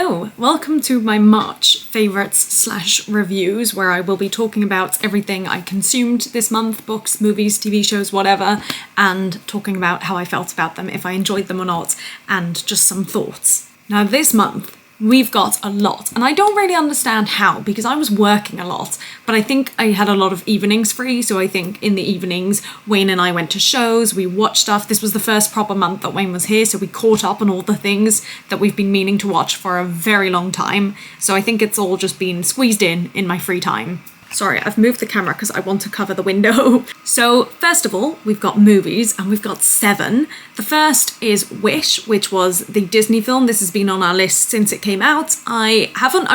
Hello, welcome to my March favourites / reviews, where I will be talking about everything I consumed this month, books, movies, TV shows, whatever, and talking about how I felt about them, if I enjoyed them or not, and just some thoughts. Now this month, we've got a lot, and I don't really understand how, because I was working a lot, but I think I had a lot of evenings free, so I think in the evenings, Wayne and I went to shows, we watched stuff. This was the first proper month that Wayne was here, so we caught up on all the things that we've been meaning to watch for a very long time, so I think it's all just been squeezed in my free time. Sorry, I've moved the camera because I want to cover the window. So, first of all, we've got movies, and we've got 7. The first is Wish, which was the Disney film. This has been on our list since it came out. I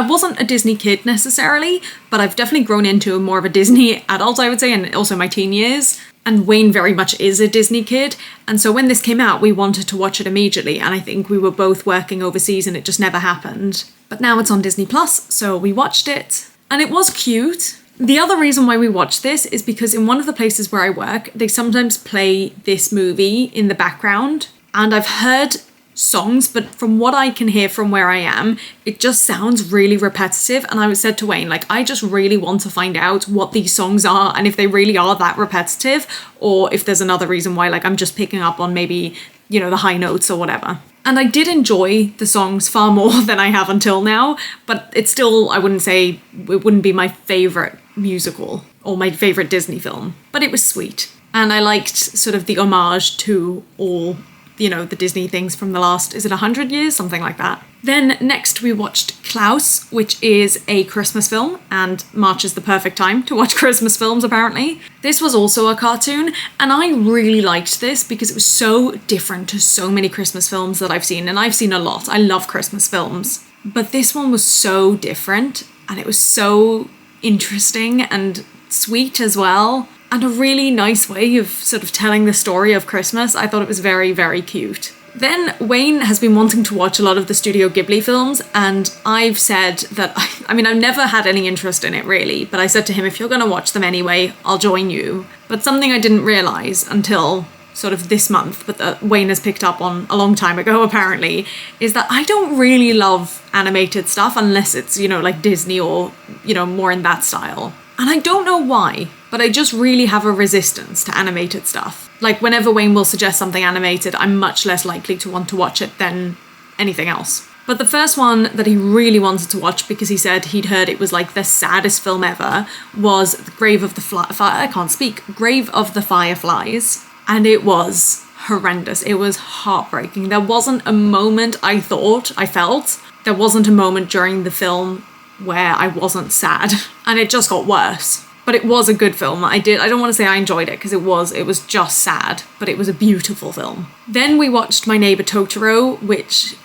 wasn't a Disney kid necessarily, but I've definitely grown into more of a Disney adult, I would say, and also my teen years. And Wayne very much is a Disney kid. And so when this came out, we wanted to watch it immediately. And I think we were both working overseas and it just never happened. But now it's on Disney Plus, so we watched it. And it was cute. The other reason why we watched this is because in one of the places where I work, they sometimes play this movie in the background. And I've heard songs, but from what I can hear from where I am, it just sounds really repetitive. And I said to Wayne, I just really want to find out what these songs are and if they really are that repetitive, or if there's another reason why, I'm just picking up on maybe, the high notes or whatever. And I did enjoy the songs far more than I have until now, but it's still, I wouldn't say, it wouldn't be my favourite musical or my favourite Disney film, but it was sweet. And I liked sort of the homage to all, the Disney things from the last, is it 100 years? Something like that. Then next we watched Klaus, which is a Christmas film, and March is the perfect time to watch Christmas films, apparently. This was also a cartoon, and I really liked this because it was so different to so many Christmas films that I've seen, and I've seen a lot. I love Christmas films. But this one was so different, and it was so interesting and sweet as well, and a really nice way of sort of telling the story of Christmas. I thought it was very, very cute. Then Wayne has been wanting to watch a lot of the Studio Ghibli films, and I've said that, I've never had any interest in it really, but I said to him, if you're going to watch them anyway, I'll join you. But something I didn't realise until sort of this month, but that Wayne has picked up on a long time ago apparently, is that I don't really love animated stuff unless it's, like Disney or, more in that style. And I don't know why, but I just really have a resistance to animated stuff. Whenever Wayne will suggest something animated, I'm much less likely to want to watch it than anything else. But the first one that he really wanted to watch, because he said he'd heard it was the saddest film ever, was Grave of the Fireflies. And it was horrendous. It was heartbreaking. There wasn't a moment I felt, there wasn't a moment during the film where I wasn't sad. And it just got worse. But it was a good film. I don't want to say I enjoyed it, because it was just sad, but it was a beautiful film. Then we watched My Neighbor Totoro, which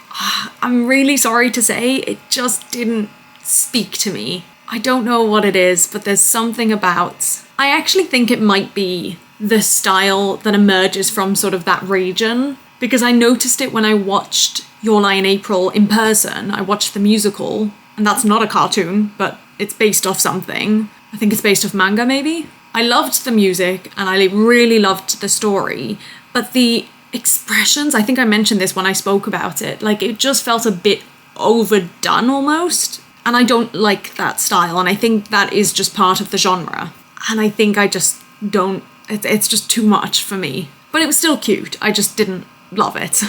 I'm really sorry to say, it just didn't speak to me. I don't know what it is, but there's something about... I actually think it might be the style that emerges from sort of that region, because I noticed it when I watched Your Lie in April in person. I watched the musical, and that's not a cartoon, but it's based off something. I think it's based off manga, maybe? I loved the music, and I really loved the story, but the expressions, I think I mentioned this when I spoke about it, it just felt a bit overdone almost, and I don't like that style, and I think that is just part of the genre, and I think I just don't, it's just too much for me. But it was still cute, I just didn't love it.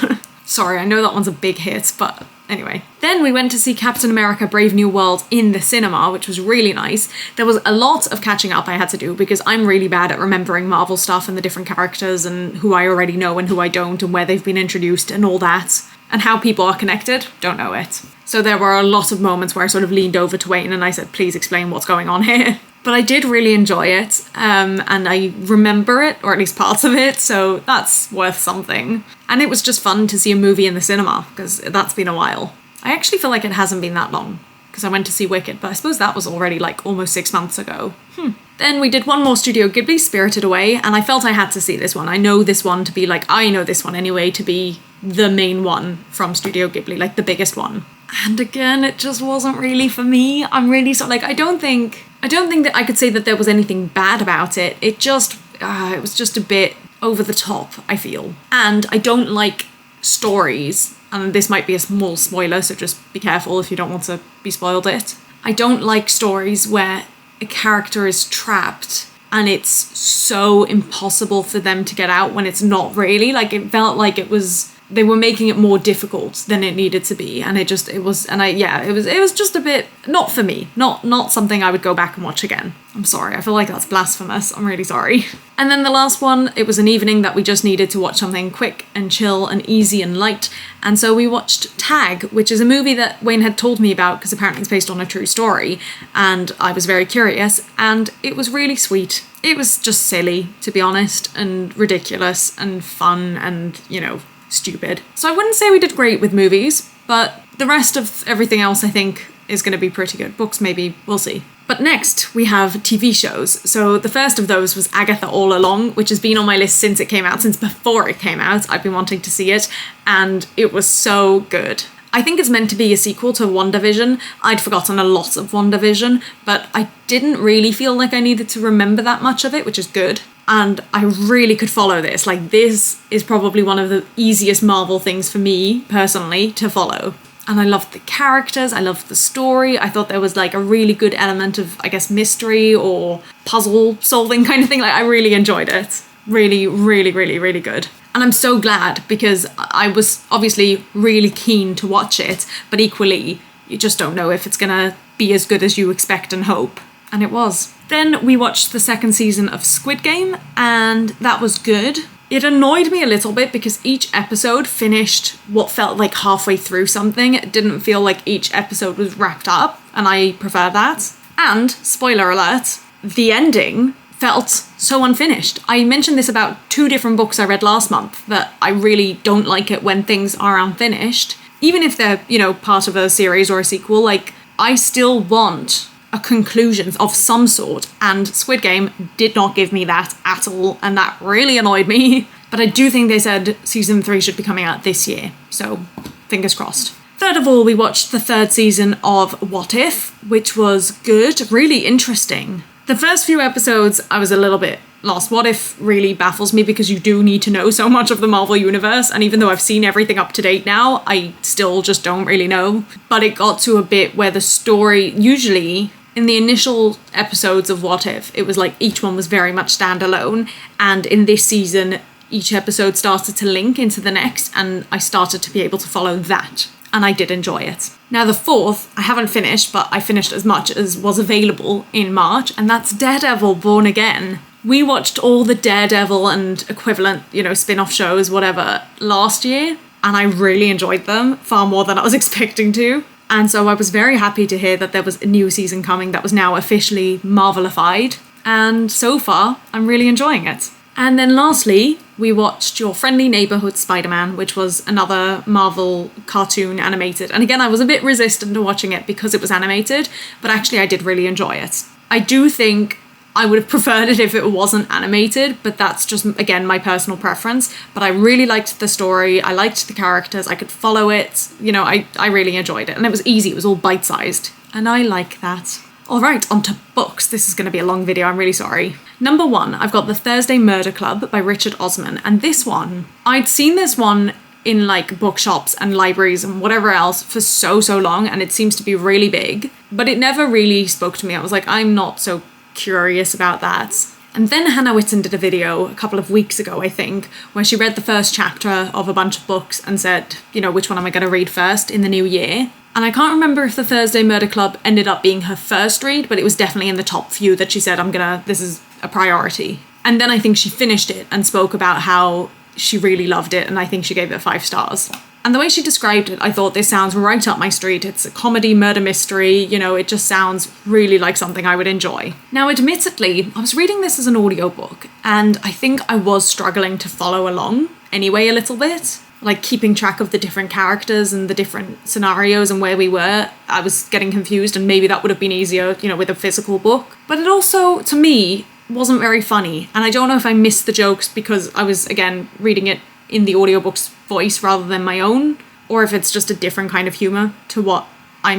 Sorry, I know that one's a big hit, but anyway. Then we went to see Captain America Brave New World in the cinema, which was really nice. There was a lot of catching up I had to do, because I'm really bad at remembering Marvel stuff and the different characters and who I already know and who I don't and where they've been introduced and all that. And how people are connected, don't know it. So there were a lot of moments where I sort of leaned over to Wayne and I said, please explain what's going on here. But I did really enjoy it, and I remember it, or at least parts of it, so that's worth something. And it was just fun to see a movie in the cinema, because that's been a while. I actually feel like it hasn't been that long, because I went to see Wicked, but I suppose that was already almost 6 months ago. Then we did one more Studio Ghibli, Spirited Away, and I felt I had to see this one. I know this one to be I know this one anyway, to be the main one from Studio Ghibli, the biggest one. And again, it just wasn't really for me. I'm really I don't think that I could say that there was anything bad about it. It was just a bit over the top, I feel. And I don't like stories, and this might be a small spoiler, so just be careful if you don't want to be spoiled it. I don't like stories where a character is trapped and it's so impossible for them to get out when it's not really. Like, it felt like they were making it more difficult than it needed to be, and it was just a bit not for me, not something I would go back and watch again. I'm sorry, I feel like that's blasphemous. I'm really sorry. And then the last one, it was an evening that we just needed to watch something quick and chill and easy and light, and so we watched Tag, which is a movie that Wayne had told me about because apparently it's based on a true story, and I was very curious, and it was really sweet. It was just silly, to be honest, and ridiculous and fun and, stupid. So I wouldn't say we did great with movies, but the rest of everything else I think is going to be pretty good. Books maybe, we'll see. But next we have TV shows. So the first of those was Agatha All Along, which has been on my list since it came out, since before it came out. I've been wanting to see it, and it was so good. I think it's meant to be a sequel to WandaVision. I'd forgotten a lot of WandaVision, but I didn't really feel like I needed to remember that much of it, which is good. And I really could follow this. Like, this is probably one of the easiest Marvel things for me, personally, to follow. And I loved the characters, I loved the story. I thought there was like a really good element of, I guess, mystery or puzzle solving kind of thing. Like, I really enjoyed it. Really, really, really, really good. And I'm so glad, because I was obviously really keen to watch it, but equally, you just don't know if it's gonna be as good as you expect and hope. And it was. Then we watched the second season of Squid Game, and that was good. It annoyed me a little bit because each episode finished what felt like halfway through something. It didn't feel like each episode was wrapped up, and I prefer that. And, spoiler alert, the ending felt so unfinished. I mentioned this about 2 different books I read last month, that I really don't like it when things are unfinished. Even if they're, part of a series or a sequel, like, I still want a conclusion of some sort, and Squid Game did not give me that at all, and that really annoyed me. But I do think they said season 3 should be coming out this year, so fingers crossed. Third of all, we watched the 3rd season of What If, which was good, really interesting. The first few episodes, I was a little bit lost. What If really baffles me because you do need to know so much of the Marvel Universe, and even though I've seen everything up to date now, I still just don't really know. But it got to a bit where the story, usually in the initial episodes of What If, it was like each one was very much standalone, and in this season, each episode started to link into the next, and I started to be able to follow that, and I did enjoy it. Now the 4th, I haven't finished, but I finished as much as was available in March, and that's Daredevil Born Again. We watched all the Daredevil and equivalent, spin-off shows, whatever, last year, and I really enjoyed them, far more than I was expecting to. And so I was very happy to hear that there was a new season coming that was now officially Marvelified, and so far, I'm really enjoying it. And then lastly, we watched Your Friendly Neighborhood Spider-Man, which was another Marvel cartoon animated. And again, I was a bit resistant to watching it because it was animated, but actually I did really enjoy it. I do think I would have preferred it if it wasn't animated, but that's just, again, my personal preference. But I really liked the story, I liked the characters, I could follow it, I really enjoyed it. And it was easy, it was all bite-sized. And I like that. Alright, on to books. This is going to be a long video, I'm really sorry. Number 1, I've got The Thursday Murder Club by Richard Osman. And this one, I'd seen this one in like bookshops and libraries and whatever else for so long, and it seems to be really big. But it never really spoke to me. I was like, I'm not so curious about that. And then Hannah Whitten did a video a couple of weeks ago, I think, where she read the first chapter of a bunch of books and said, which one am I going to read first in the new year? And I can't remember if The Thursday Murder Club ended up being her first read, but it was definitely in the top few that she said, this is a priority. And then I think she finished it and spoke about how she really loved it, and I think she gave it 5 stars. And the way she described it, I thought, this sounds right up my street. It's a comedy, murder mystery, it just sounds really like something I would enjoy. Now, admittedly, I was reading this as an audiobook, and I think I was struggling to follow along anyway a little bit. Like keeping track of the different characters and the different scenarios and where we were. I was getting confused, and maybe that would have been easier, with a physical book. But it also, to me, wasn't very funny. And I don't know if I missed the jokes because I was, again, reading it in the audiobook's voice rather than my own, or if it's just a different kind of humour to what I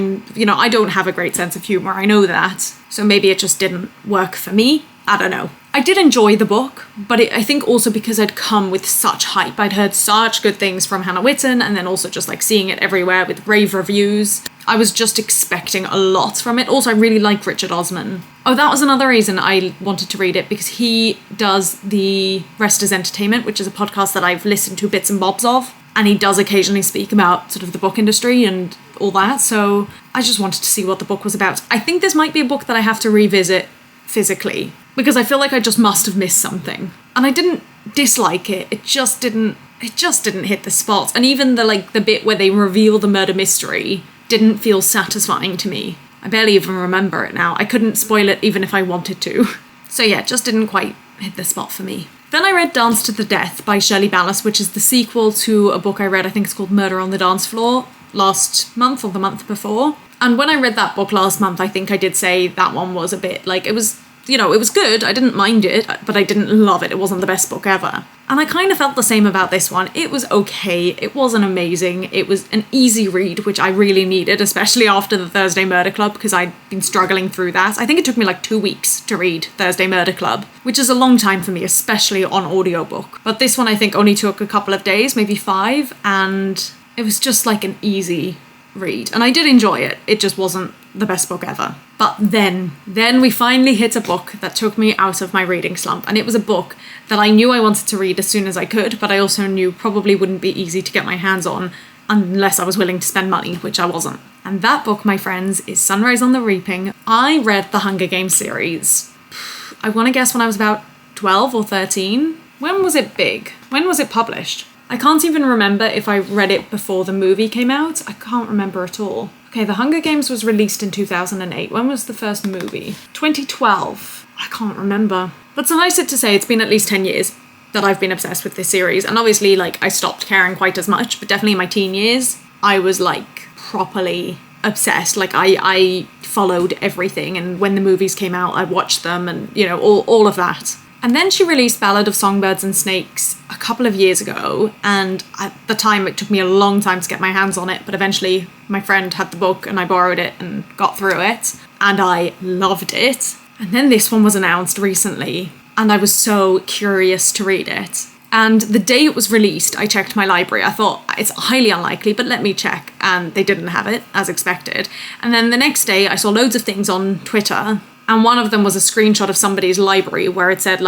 don't have a great sense of humour, I know that. So maybe it just didn't work for me. I don't know. I did enjoy the book, but I think also because I'd come with such hype. I'd heard such good things from Hannah Witten, and then also just like seeing it everywhere with rave reviews. I was just expecting a lot from it. Also, I really like Richard Osman. Oh, that was another reason I wanted to read it, because he does the Rest is Entertainment, which is a podcast that I've listened to bits and bobs of. And he does occasionally speak about sort of the book industry and all that. So I just wanted to see what the book was about. I think this might be a book that I have to revisit physically, because I feel like I just must have missed something. And I didn't dislike it. It just didn't hit the spot. And even the bit where they reveal the murder mystery didn't feel satisfying to me. I barely even remember it now. I couldn't spoil it even if I wanted to. So yeah, it just didn't quite hit the spot for me. Then I read Dance to the Death by Shirley Ballas, which is the sequel to a book I read, I think it's called Murder on the Dance Floor, last month or the month before. And when I read that book last month, I think I did say that one was a bit it was, it was good. I didn't mind it, but I didn't love it. It wasn't the best book ever. And I kind of felt the same about this one. It was okay. It wasn't amazing. It was an easy read, which I really needed, especially after the Thursday Murder Club, because I'd been struggling through that. I think it took me 2 weeks to read Thursday Murder Club, which is a long time for me, especially on audiobook. But this one I think only took a couple of days, maybe 5, and it was just an easy read. And I did enjoy it. It just wasn't the best book ever. But then we finally hit a book that took me out of my reading slump. And it was a book that I knew I wanted to read as soon as I could, but I also knew probably wouldn't be easy to get my hands on unless I was willing to spend money, which I wasn't. And that book, my friends, is Sunrise on the Reaping. I read the Hunger Games series. I want to guess when I was about 12 or 13. When was it big? When was it published? I can't even remember if I read it before the movie came out. I can't remember at all. Okay, The Hunger Games was released in 2008. When was the first movie? 2012. I can't remember. But suffice it to say, it's been at least 10 years that I've been obsessed with this series. And obviously, I stopped caring quite as much, but definitely in my teen years, I was, properly obsessed. I followed everything. And when the movies came out, I watched them and, all of that. And then she released Ballad of Songbirds and Snakes a couple of years ago, and at the time it took me a long time to get my hands on it, but eventually my friend had the book and I borrowed it and got through it, and I loved it. And then this one was announced recently, and I was so curious to read it. And the day it was released, I checked my library. I thought, it's highly unlikely, but let me check. And they didn't have it, as expected. And then the next day, I saw loads of things on Twitter, and one of them was a screenshot of somebody's library where it said,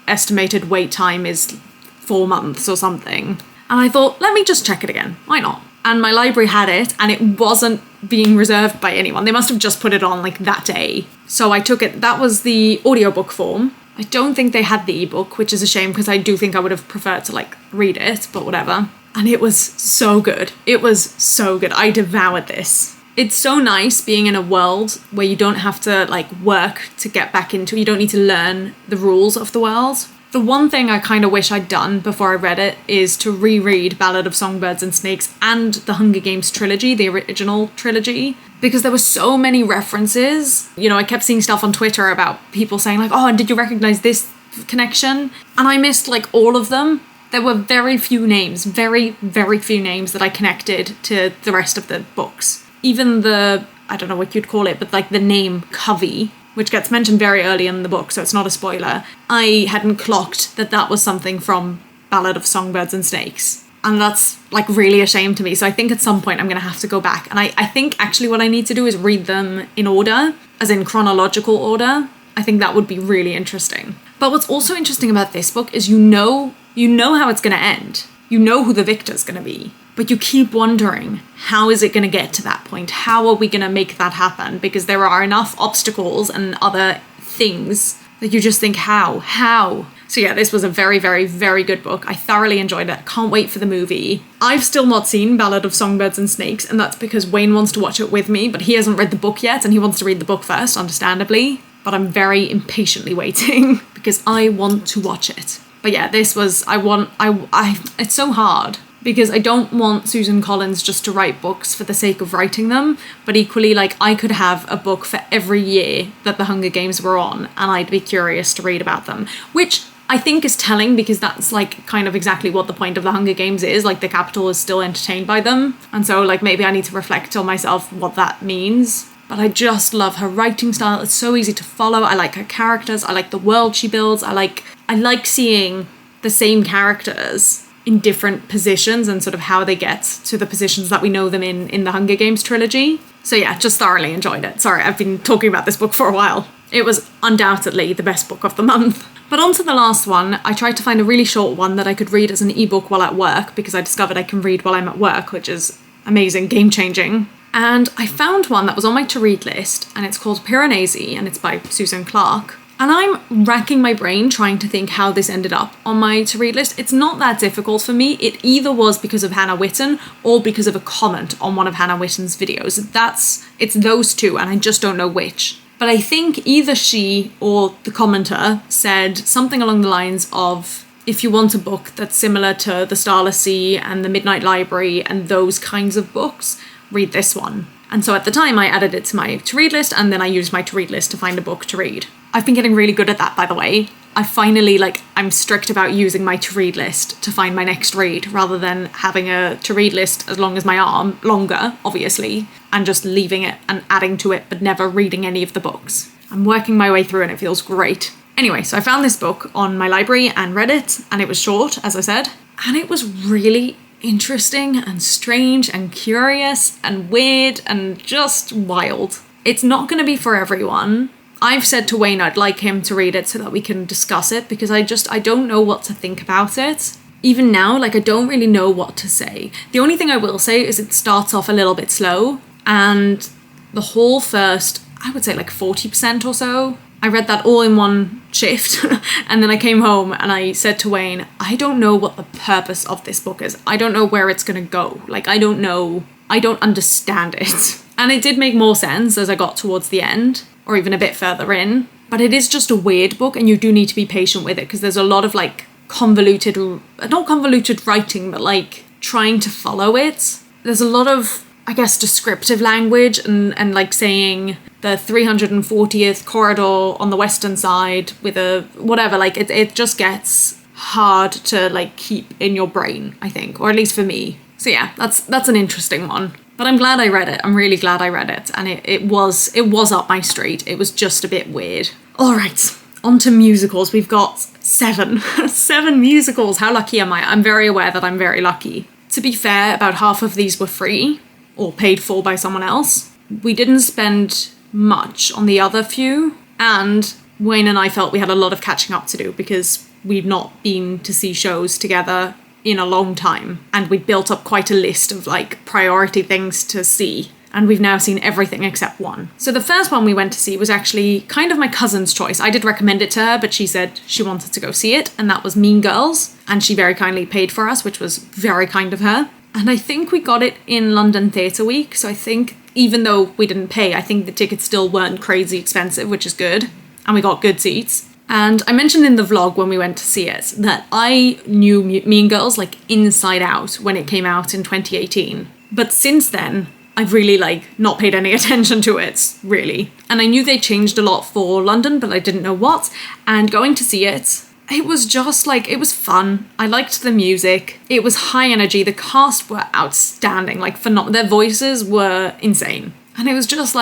estimated wait time is 4 months or something. And I thought, let me just check it again. Why not? And my library had it, and it wasn't being reserved by anyone. They must have just put it on, that day. So I took it. That was the audiobook form. I don't think they had the ebook, which is a shame because I do think I would have preferred to, read it, but whatever. And it was so good. It was so good. I devoured this. It's so nice being in a world where you don't have to work to get back into it. You don't need to learn the rules of the world. The one thing I kind of wish I'd done before I read it is to reread Ballad of Songbirds and Snakes and the Hunger Games trilogy, the original trilogy, because there were so many references. I kept seeing stuff on Twitter about people saying oh, and did you recognize this connection? And I missed all of them. There were very few names, very, very few names that I connected to the rest of the books. Even the, I don't know what you'd call it, but the name Covey, which gets mentioned very early in the book, so it's not a spoiler, I hadn't clocked that was something from Ballad of Songbirds and Snakes. And that's really a shame to me. So I think at some point I'm going to have to go back. And I think actually what I need to do is read them in order, as in chronological order. I think that would be really interesting. But what's also interesting about this book is you know how it's going to end. You know who the victor's going to be. But you keep wondering, how is it going to get to that point? How are we going to make that happen? Because there are enough obstacles and other things that you just think, how? So yeah, this was a very, very, very good book. I thoroughly enjoyed it. Can't wait for the movie. I've still not seen Ballad of Songbirds and Snakes, and that's because Wayne wants to watch it with me, but he hasn't read the book yet, and he wants to read the book first, understandably. But I'm very impatiently waiting because I want to watch it. But yeah, this was, it's so hard. Because I don't want Susan Collins just to write books for the sake of writing them, but equally, I could have a book for every year that the Hunger Games were on, and I'd be curious to read about them. Which I think is telling, because that's, kind of exactly what the point of the Hunger Games is. The Capitol is still entertained by them. And so, maybe I need to reflect on myself what that means. but I just love her writing style. It's so easy to follow. I like her characters. I like the world she builds. I like seeing the same characters in different positions and sort of how they get to the positions that we know them in the Hunger Games trilogy. So yeah, just thoroughly enjoyed it. Sorry, I've been talking about this book for a while. It was undoubtedly the best book of the month. But on to the last one. I tried to find a really short one that I could read as an ebook while at work, because I discovered I can read while I'm at work, which is amazing, game-changing. And I found one that was on my to-read list, and it's called Piranesi, and it's by Susan Clarke. And I'm racking my brain trying to think how this ended up on my to-read list. It's not that difficult for me. It either was because of Hannah Witten or because of a comment on one of Hannah Witten's videos. It's those two, and I just don't know which. But I think either she or the commenter said something along the lines of, if you want a book that's similar to The Starless Sea and The Midnight Library and those kinds of books, read this one. And so at the time I added it to my to-read list, and then I used my to-read list to find a book to read. I've been getting really good at that, by the way. I finally, I'm strict about using my to-read list to find my next read, rather than having a to-read list as long as my arm, longer, obviously, and just leaving it and adding to it, but never reading any of the books. I'm working my way through and it feels great. Anyway, so I found this book on my library and read it, and it was short, as I said, and it was really interesting and strange and curious and weird and just wild. It's not going to be for everyone. I've said to Wayne I'd like him to read it so that we can discuss it, because I don't know what to think about it. Even now, I don't really know what to say. The only thing I will say is it starts off a little bit slow, and the whole first, I would say 40% or so, I read that all in one shift, and then I came home and I said to Wayne, I don't know what the purpose of this book is. I don't know where it's gonna go. I don't know. I don't understand it. And it did make more sense as I got towards the end, or even a bit further in. But it is just a weird book, and you do need to be patient with it, because there's a lot of not convoluted writing, but trying to follow it. There's a lot of, I guess, descriptive language and saying the 340th corridor on the western side with a whatever, it just gets hard to keep in your brain, I think, or at least for me. So yeah, that's an interesting one. But I'm glad I read it. I'm really glad I read it, and it was up my street. It was just a bit weird. All right, on to musicals. We've got 7 musicals. How lucky am I? I'm very aware that I'm very lucky. To be fair, about half of these were free or paid for by someone else. We didn't spend much on the other few, and Wayne and I felt we had a lot of catching up to do, because we've not been to see shows together in a long time, and we built up quite a list of priority things to see, and we've now seen everything except one. So the first one we went to see was actually kind of my cousin's choice. I did recommend it to her, but she said she wanted to go see it, and that was Mean Girls, and she very kindly paid for us, which was very kind of her. And I think we got it in London Theatre Week, so I think even though we didn't pay, I think the tickets still weren't crazy expensive, which is good, and we got good seats. And I mentioned in the vlog when we went to see it that I knew Mean Girls inside out when it came out in 2018. But since then, I've really not paid any attention to it, really. And I knew they changed a lot for London, but I didn't know what. And going to see it, it was just it was fun. I liked the music. It was high energy. The cast were outstanding, their voices were insane. And it was just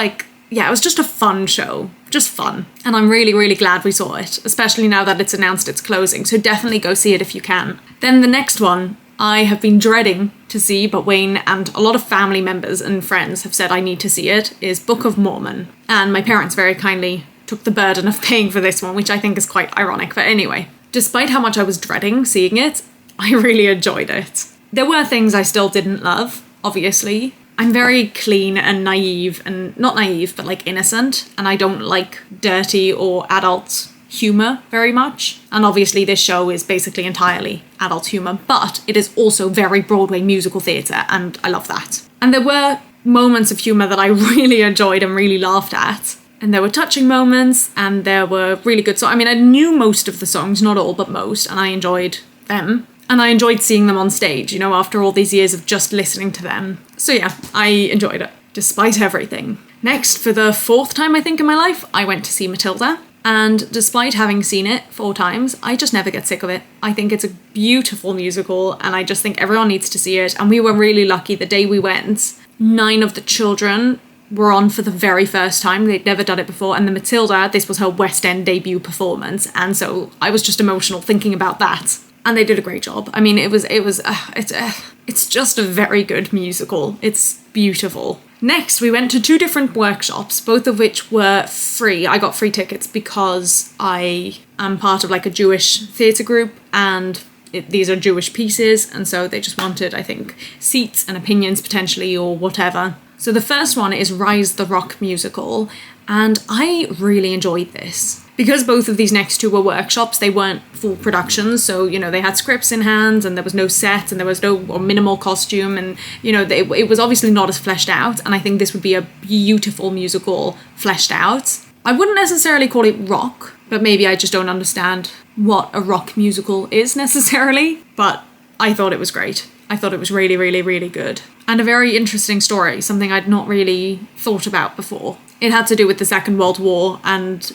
yeah, it was just a fun show. Just fun. And I'm really, really glad we saw it, especially now that it's announced it's closing. So definitely go see it if you can. Then the next one I have been dreading to see, but Wayne and a lot of family members and friends have said I need to see it, is Book of Mormon. And my parents very kindly took the burden of paying for this one, which I think is quite ironic. But anyway, despite how much I was dreading seeing it, I really enjoyed it. There were things I still didn't love, obviously. I'm very clean and naive, and not naive, but innocent, and I don't like dirty or adult humour very much. And obviously this show is basically entirely adult humour, but it is also very Broadway musical theatre, and I love that. And there were moments of humour that I really enjoyed and really laughed at. And there were touching moments, and there were really good songs. I mean, I knew most of the songs, not all, but most, and I enjoyed them. And I enjoyed seeing them on stage, after all these years of just listening to them. So yeah, I enjoyed it, despite everything. Next, for the 4th time, I think, in my life, I went to see Matilda. And despite having seen it 4 times, I just never get sick of it. I think it's a beautiful musical, and I just think everyone needs to see it. And we were really lucky the day we went. 9 of the children were on for the very first time. They'd never done it before. And the Matilda, this was her West End debut performance. And so I was just emotional thinking about that. And they did a great job. I mean, it's just a very good musical. It's beautiful. Next, we went to 2 different workshops, both of which were free. I got free tickets because I am part of like a Jewish theatre group, and these are Jewish pieces, and so they just wanted, I think, seats and opinions potentially or whatever. So the first one is Rise the Rock musical, and I really enjoyed this. Because both of these next 2 were workshops, they weren't full productions, so, you know, they had scripts in hand, and there was no set, and there was no or minimal costume, and, you know, it was obviously not as fleshed out, and I think this would be a beautiful musical fleshed out. I wouldn't necessarily call it rock, but maybe I just don't understand what a rock musical is necessarily, but I thought it was great. I thought it was really, really, really good. And a very interesting story, something I'd not really thought about before. It had to do with the Second World War and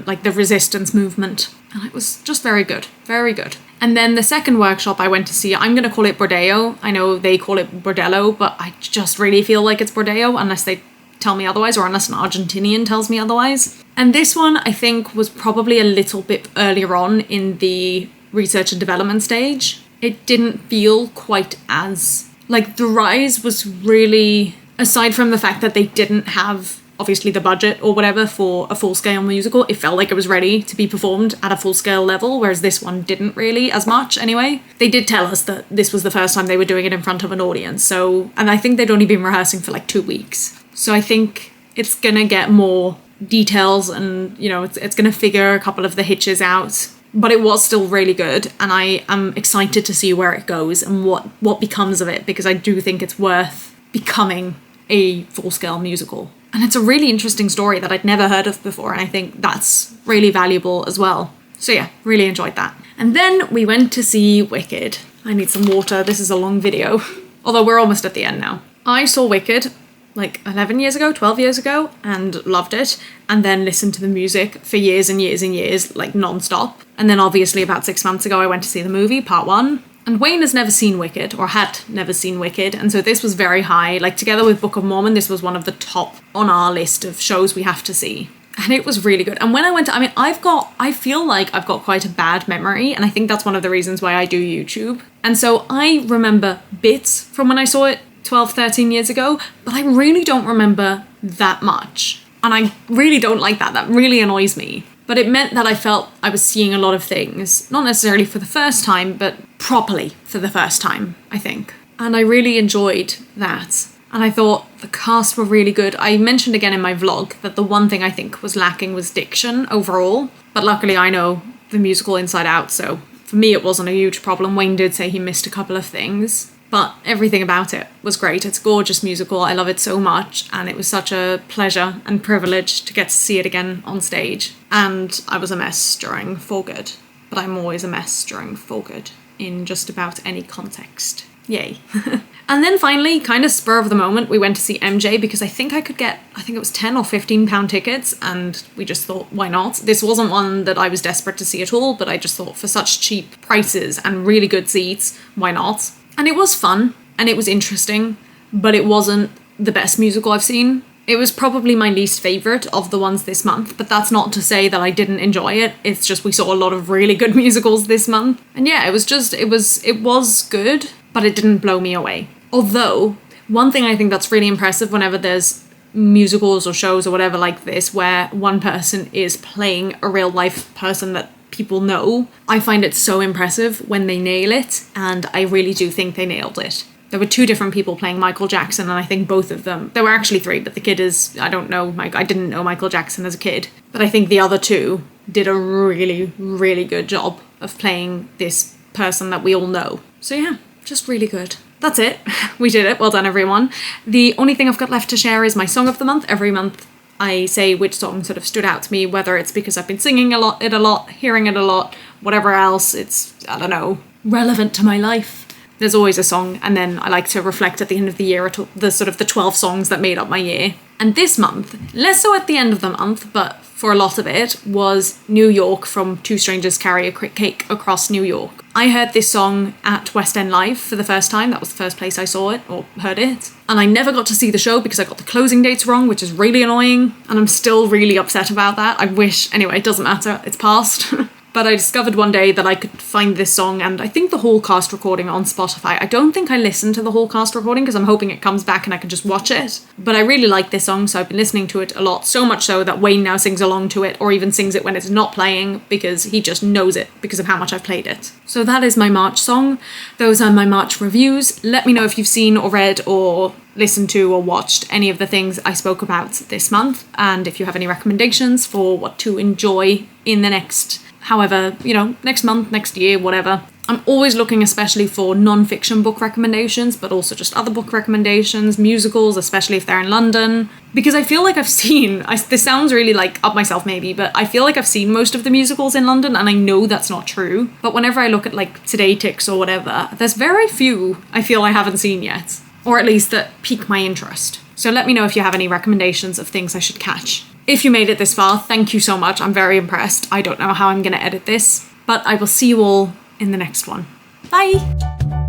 like the resistance movement. And it was just very good, very good. And then the second workshop I went to see, I'm going to call it Bordeo. I know they call it Bordello, but I just really feel like it's Bordeo unless they tell me otherwise, or unless an Argentinian tells me otherwise. And this one, I think, was probably a little bit earlier on in the research and development stage. It didn't feel quite as... Like, The Rise was really... Aside from the fact that they didn't have, obviously, the budget or whatever for a full-scale musical, it felt like it was ready to be performed at a full-scale level, whereas this one didn't really as much, anyway. They did tell us that this was the first time they were doing it in front of an audience, so... And I think they'd only been rehearsing for, like, 2 weeks. So I think it's gonna get more details and, you know, it's gonna figure a couple of the hitches out. But it was still really good, and I am excited to see where it goes and what becomes of it, because I do think it's worth becoming a full-scale musical. And it's a really interesting story that I'd never heard of before, and I think that's really valuable as well. So yeah, really enjoyed that. And then we went to see Wicked. I need some water, this is a long video. Although we're almost at the end now. I saw Wicked like 11 years ago, 12 years ago, and loved it, and then listened to the music for years and years and years, like non-stop. And then obviously about 6 months ago I went to see the movie, part 1. And Wayne has never seen Wicked, or had never seen Wicked, and so this was very high. Like, together with Book of Mormon, this was one of the top on our list of shows we have to see. And it was really good. And when I went to, I mean, I feel like I've got quite a bad memory, and I think that's one of the reasons why I do YouTube. And so I remember bits from when I saw it 12, 13 years ago, but I really don't remember that much. And I really don't like that. That really annoys me. But it meant that I felt I was seeing a lot of things, not necessarily for the first time, but properly for the first time, I think. And I really enjoyed that. And I thought the cast were really good. I mentioned again in my vlog that the one thing I think was lacking was diction overall. But luckily I know the musical inside out, so for me it wasn't a huge problem. Wayne did say he missed a couple of things. But everything about it was great. It's a gorgeous musical. I love it so much. And it was such a pleasure and privilege to get to see it again on stage. And I was a mess during For Good. But I'm always a mess during For Good in just about any context. Yay. And then finally, kind of spur of the moment, we went to see MJ because I think I could get, I think it was £10 or £15 tickets. And we just thought, why not? This wasn't one that I was desperate to see at all. But I just thought for such cheap prices and really good seats, why not? And it was fun, and it was interesting, but it wasn't the best musical I've seen. It was probably my least favourite of the ones this month, but that's not to say that I didn't enjoy it. It's just we saw a lot of really good musicals this month. And yeah, it was good, but it didn't blow me away. Although, one thing I think that's really impressive whenever there's musicals or shows or whatever like this, where one person is playing a real life person that people know, I find it so impressive when they nail it, and I really do think they nailed it. There were 2 different people playing Michael Jackson, and I think both of them, there were actually 3, but the kid is, I didn't know Michael Jackson as a kid, but I think the other 2 did a really, really good job of playing this person that we all know. So yeah, just really good. That's it. We did it. Well done, everyone. The only thing I've got left to share is my song of the month. Every month I say which song sort of stood out to me, whether it's because I've been singing it a lot, hearing it a lot, whatever else, it's, I don't know, relevant to my life. There's always a song, and then I like to reflect at the end of the year at the sort of the 12 songs that made up my year. And this month, less so at the end of the month, but for a lot of it, was New York from Two Strangers Carry a Cake Across New York. I heard this song at West End Live for the first time. That was the first place I saw it or heard it. And I never got to see the show because I got the closing dates wrong, which is really annoying. And I'm still really upset about that. I wish, anyway, it doesn't matter. It's past. But I discovered one day that I could find this song and I think the whole cast recording on Spotify. I don't think I listened to the whole cast recording because I'm hoping it comes back and I can just watch it. But I really like this song, so I've been listening to it a lot. So much so that Wayne now sings along to it or even sings it when it's not playing because he just knows it because of how much I've played it. So that is my March song. Those are my March reviews. Let me know if you've seen or read or listened to or watched any of the things I spoke about this month. And if you have any recommendations for what to enjoy in the next next month, next year, whatever. I'm always looking especially for non-fiction book recommendations, but also just other book recommendations, musicals, especially if they're in London. Because I feel like I've seen, this sounds really like up myself maybe, but I feel like I've seen most of the musicals in London and I know that's not true. But whenever I look at like Today Ticks or whatever, there's very few I feel I haven't seen yet. Or at least that pique my interest. So let me know if you have any recommendations of things I should catch. If you made it this far, thank you so much. I'm very impressed. I don't know how I'm going to edit this, but I will see you all in the next one. Bye!